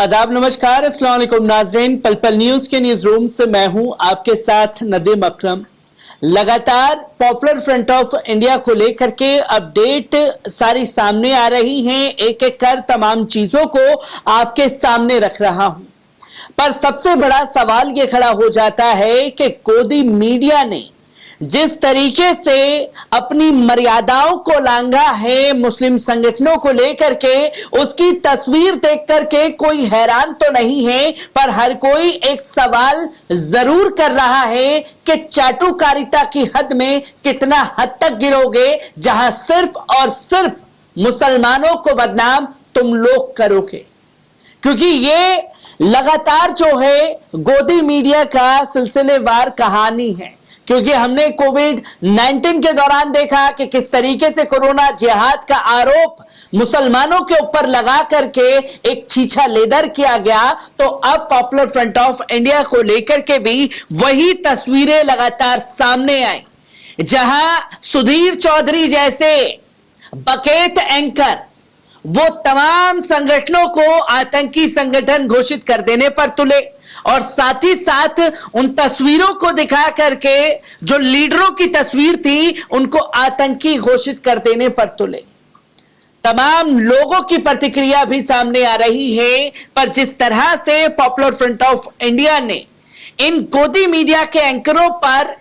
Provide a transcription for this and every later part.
आदाब, नमस्कार, अस्सलाम वालेकुम नाज़रीन। पल पल न्यूज के न्यूज रूम से मैं हूं आपके साथ नदीम अकरम। लगातार पॉपुलर फ्रंट ऑफ इंडिया को लेकर के अपडेट सारी सामने आ रही हैं। एक एक कर तमाम चीजों को आपके सामने रख रहा हूं, पर सबसे बड़ा सवाल यह खड़ा हो जाता है कि गोदी मीडिया ने जिस तरीके से अपनी मर्यादाओं को लांघा है मुस्लिम संगठनों को लेकर के, उसकी तस्वीर देख करके कोई हैरान तो नहीं है, पर हर कोई एक सवाल जरूर कर रहा है कि चाटुकारिता की हद में कितना हद तक गिरोगे, जहां सिर्फ और सिर्फ मुसलमानों को बदनाम तुम लोग करोगे। क्योंकि ये लगातार जो है गोदी मीडिया का सिलसिलेवार कहानी है। क्योंकि हमने कोविड-19 के दौरान देखा कि किस तरीके से कोरोना जिहाद का आरोप मुसलमानों के ऊपर लगा करके एक छीछा लेदर किया गया, तो अब पॉपुलर फ्रंट ऑफ इंडिया को लेकर के भी वही तस्वीरें लगातार सामने आई, जहां सुधीर चौधरी जैसे बकेट एंकर वो तमाम संगठनों को आतंकी संगठन घोषित कर देने पर तुले, और साथ ही साथ उन तस्वीरों को दिखा करके जो लीडरों की तस्वीर थी उनको आतंकी घोषित कर देने पर तुले। तमाम लोगों की प्रतिक्रिया भी सामने आ रही है, पर जिस तरह से पॉपुलर फ्रंट ऑफ इंडिया ने इन गोदी मीडिया के एंकरों पर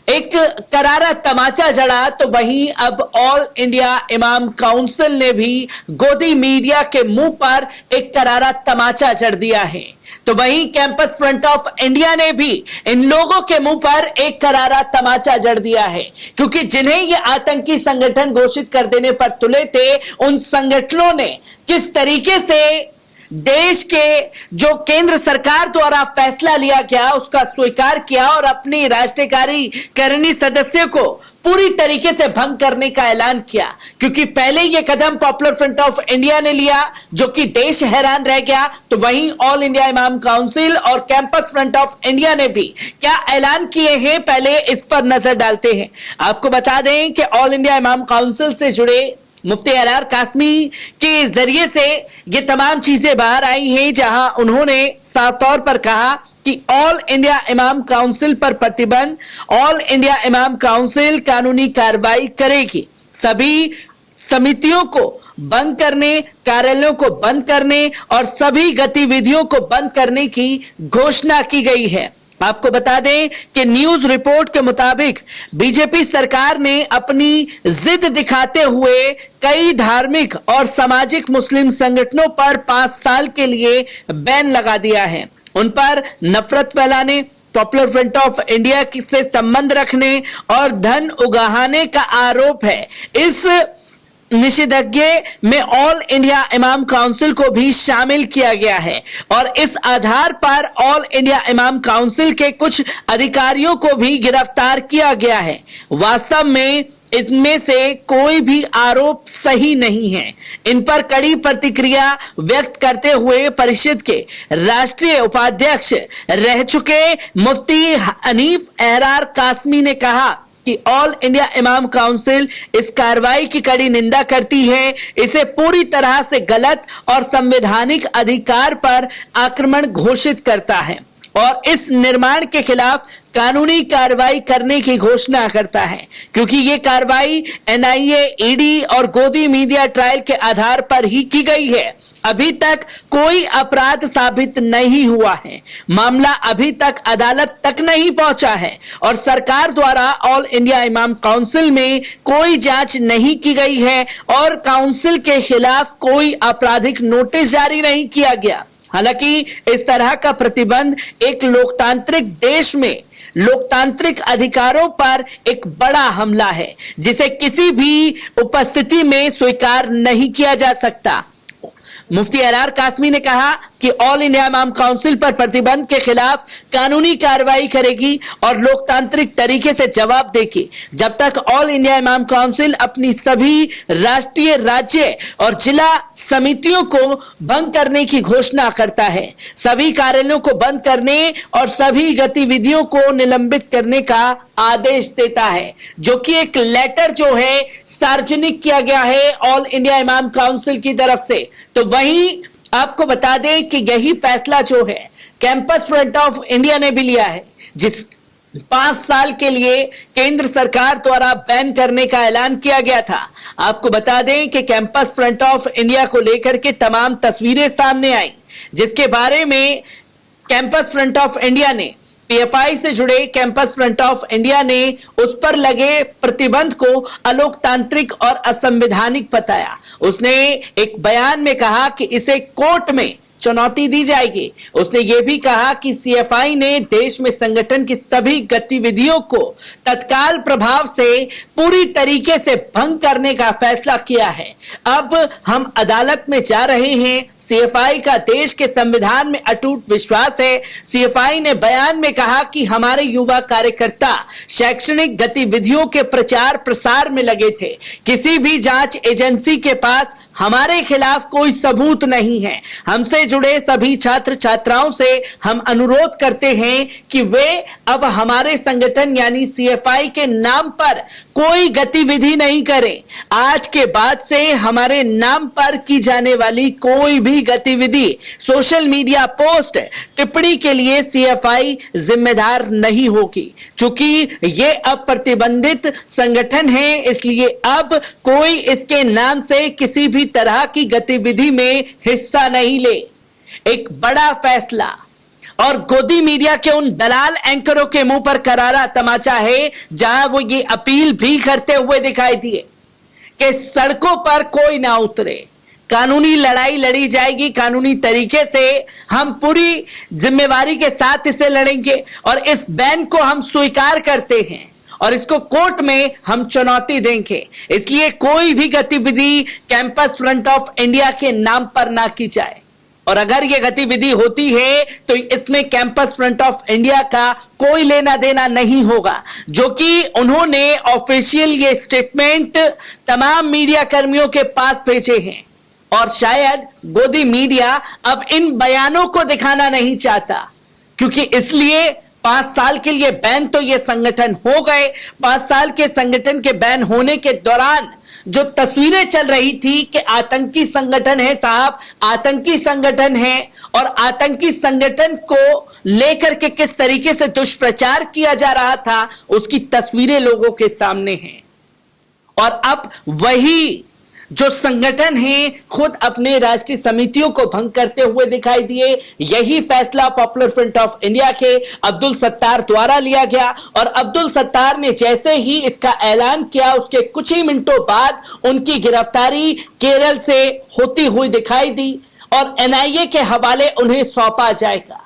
एक करारा तमाचा जड़ा, तो वहीं अब ऑल इंडिया इमाम काउंसिल ने भी गोदी मीडिया के मुंह पर एक करारा तमाचा जड़ दिया है। तो वहीं कैंपस फ्रंट ऑफ इंडिया ने भी इन लोगों के मुंह पर एक करारा तमाचा जड़ दिया है, क्योंकि जिन्हें ये आतंकी संगठन घोषित कर देने पर तुले थे, उन संगठनों ने किस तरीके से देश के जो केंद्र सरकार द्वारा फैसला लिया गया उसका स्वीकार किया और अपनी राष्ट्रीय कार्यकारिणी सदस्य को पूरी तरीके से भंग करने का ऐलान किया। क्योंकि पहले यह कदम पॉपुलर फ्रंट ऑफ इंडिया ने लिया, जो कि देश हैरान रह गया, तो वहीं ऑल इंडिया इमाम काउंसिल और कैंपस फ्रंट ऑफ इंडिया ने भी क्या ऐलान किए हैं, पहले इस पर नजर डालते हैं। आपको बता दें कि ऑल इंडिया इमाम काउंसिल से जुड़े मुफ्ती अरर कासमी के जरिए से ये तमाम चीजें बाहर आई हैं, जहां उन्होंने साफ तौर पर कहा कि ऑल इंडिया इमाम काउंसिल पर प्रतिबंध, ऑल इंडिया इमाम काउंसिल कानूनी कार्रवाई करेगी, सभी समितियों को बंद करने, कार्यालयों को बंद करने और सभी गतिविधियों को बंद करने की घोषणा की गई है। आपको बता दें कि न्यूज रिपोर्ट के मुताबिक बीजेपी सरकार ने अपनी जिद दिखाते हुए कई धार्मिक और सामाजिक मुस्लिम संगठनों पर 5 साल के लिए बैन लगा दिया है। उन पर नफरत फैलाने, पॉपुलर फ्रंट ऑफ इंडिया से संबंध रखने और धन उगाहने का आरोप है। इस निषेधाज्ञा में ऑल इंडिया इमाम काउंसिल को भी शामिल किया गया है, और इस आधार पर ऑल इंडिया इमाम काउंसिल के कुछ अधिकारियों को भी गिरफ्तार किया गया है। वास्तव में इनमें से कोई भी आरोप सही नहीं है। इन पर कड़ी प्रतिक्रिया व्यक्त करते हुए परिषद के राष्ट्रीय उपाध्यक्ष रह चुके मुफ्ती हनीफ अरर कासमी ने कहा कि ऑल इंडिया इमाम काउंसिल इस कार्रवाई की कड़ी निंदा करती है, इसे पूरी तरह से गलत और संवैधानिक अधिकार पर आक्रमण घोषित करता है और इस निर्माण के खिलाफ कानूनी कार्रवाई करने की घोषणा करता है। क्योंकि ये कार्रवाई एनआईए, ईडी और गोदी मीडिया ट्रायल के आधार पर ही की गई है। अभी तक कोई अपराध साबित नहीं हुआ है, मामला अभी तक अदालत तक नहीं पहुंचा है और सरकार द्वारा ऑल इंडिया इमाम काउंसिल में कोई जांच नहीं की गई है और काउंसिल के खिलाफ कोई आपराधिक नोटिस जारी नहीं किया गया। हालांकि इस तरह का प्रतिबंध एक लोकतांत्रिक देश में लोकतांत्रिक अधिकारों पर एक बड़ा हमला है, जिसे किसी भी उपस्थिति में स्वीकार नहीं किया जा सकता। मुफ्ती अरर कासमी ने कहा कि ऑल इंडिया इमाम काउंसिल पर प्रतिबंध के खिलाफ कानूनी कार्रवाई करेगी और लोकतांत्रिक तरीके से जवाब देगी। जब तक ऑल इंडिया इमाम काउंसिल अपनी सभी राष्ट्रीय, राज्य और जिला समितियों को भंग करने की घोषणा करता है, सभी कार्यालयों को बंद करने और सभी गतिविधियों को निलंबित करने का आदेश देता है, जो कि एक लेटर जो है सार्वजनिक किया गया है ऑल इंडिया इमाम काउंसिल की तरफ से। तो वहीं आपको बता दें कि यही फैसला जो है कैंपस फ्रंट ऑफ इंडिया ने भी लिया है, जिस 5 साल के लिए केंद्र सरकार द्वारा बैन करने का ऐलान किया गया था। आपको बता दें कि कैंपस फ्रंट ऑफ इंडिया को लेकर के तमाम तस्वीरें सामने आई, जिसके बारे में कैंपस फ्रंट ऑफ इंडिया ने, पीएफआई से जुड़े कैंपस फ्रंट ऑफ इंडिया ने उस पर लगे प्रतिबंध को अलोकतांत्रिक और असंवैधानिक बताया। उसने एक बयान में कहा कि इसे कोर्ट में चुनौती दी जाएगी। उसने यह भी कहा कि सीएफआई ने देश में संगठन की सभी गतिविधियों को तत्काल प्रभाव से पूरी तरीके से भंग करने का फैसला किया है। अब हम अदालत में जा रहे हैं। सीएफआई का देश के संविधान में अटूट विश्वास है। सीएफआई ने बयान में कहा कि हमारे युवा कार्यकर्ता शैक्षणिक गतिविधियों के प्रचार प्रसार में लगे थे। किसी भी जांच एजेंसी के पास हमारे खिलाफ कोई सबूत नहीं है। हमसे जुड़े सभी छात्र छात्राओं से हम अनुरोध करते हैं कि वे अब हमारे संगठन यानी सीएफआई के नाम पर कोई गतिविधि नहीं करें। आज के बाद से हमारे नाम पर की जाने वाली कोई भी गतिविधि, सोशल मीडिया पोस्ट, टिप्पणी के लिए सीएफआई जिम्मेदार नहीं होगी। चूंकि ये अब प्रतिबंधित संगठन है, इसलिए अब कोई इसके नाम से किसी भी तरह की गतिविधि में हिस्सा नहीं ले। एक बड़ा फैसला। और गोदी मीडिया के उन दलाल एंकरों के मुंह पर करारा तमाचा है, जहां वो ये अपील भी करते हुए दिखाई दिए कि सड़कों पर कोई ना उतरे, कानूनी लड़ाई लड़ी जाएगी, कानूनी तरीके से हम पूरी जिम्मेवारी के साथ इसे लड़ेंगे और इस बैन को हम स्वीकार करते हैं और इसको कोर्ट में हम चुनौती देंगे। इसलिए कोई भी गतिविधि कैंपस फ्रंट ऑफ इंडिया के नाम पर ना की जाए, और अगर यह गतिविधि होती है तो इसमें कैंपस फ्रंट ऑफ इंडिया का कोई लेना देना नहीं होगा, जो कि उन्होंने ऑफिशियल ये स्टेटमेंट तमाम मीडिया कर्मियों के पास भेजे हैं। और शायद गोदी मीडिया अब इन बयानों को दिखाना नहीं चाहता, क्योंकि इसलिए 5 साल के लिए बैन तो ये संगठन हो गए। 5 साल के संगठन के बैन होने के दौरान जो तस्वीरें चल रही थी कि आतंकी संगठन है साहब, आतंकी संगठन है, और आतंकी संगठन को लेकर के किस तरीके से दुष्प्रचार किया जा रहा था, उसकी तस्वीरें लोगों के सामने हैं। और अब वही जो संगठन है खुद अपने राष्ट्रीय समितियों को भंग करते हुए दिखाई दिए। यही फैसला पॉपुलर फ्रंट ऑफ इंडिया के अब्दुल सत्तार द्वारा लिया गया, और अब्दुल सत्तार ने जैसे ही इसका ऐलान किया, उसके कुछ ही मिनटों बाद उनकी गिरफ्तारी केरल से होती हुई दिखाई दी और एनआईए के हवाले उन्हें सौंपा जाएगा,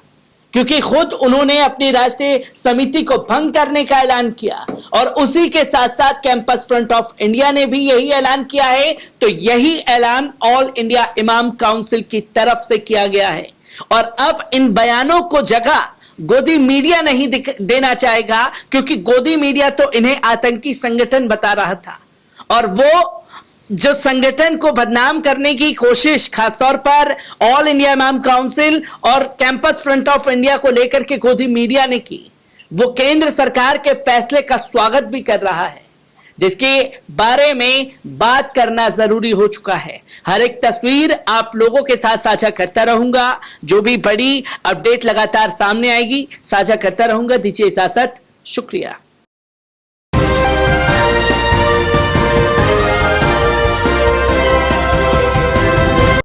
क्योंकि खुद उन्होंने अपनी राष्ट्रीय समिति को भंग करने का ऐलान किया। और उसी के साथ साथ कैंपस फ्रंट ऑफ इंडिया ने भी यही ऐलान किया है। तो यही ऐलान ऑल इंडिया इमाम काउंसिल की तरफ से किया गया है। और अब इन बयानों को जगह गोदी मीडिया नहीं देना चाहेगा, क्योंकि गोदी मीडिया तो इन्हें आतंकी संगठन बता रहा था, और वो जो संगठन को बदनाम करने की कोशिश खासतौर पर ऑल इंडिया इमाम काउंसिल और कैंपस फ्रंट ऑफ इंडिया को लेकर के गोदी मीडिया ने की, वो केंद्र सरकार के फैसले का स्वागत भी कर रहा है, जिसके बारे में बात करना जरूरी हो चुका है। हर एक तस्वीर आप लोगों के साथ साझा करता रहूंगा। जो भी बड़ी अपडेट लगातार सामने आएगी साझा करता रहूंगा। दीजिए इजाजत, शुक्रिया।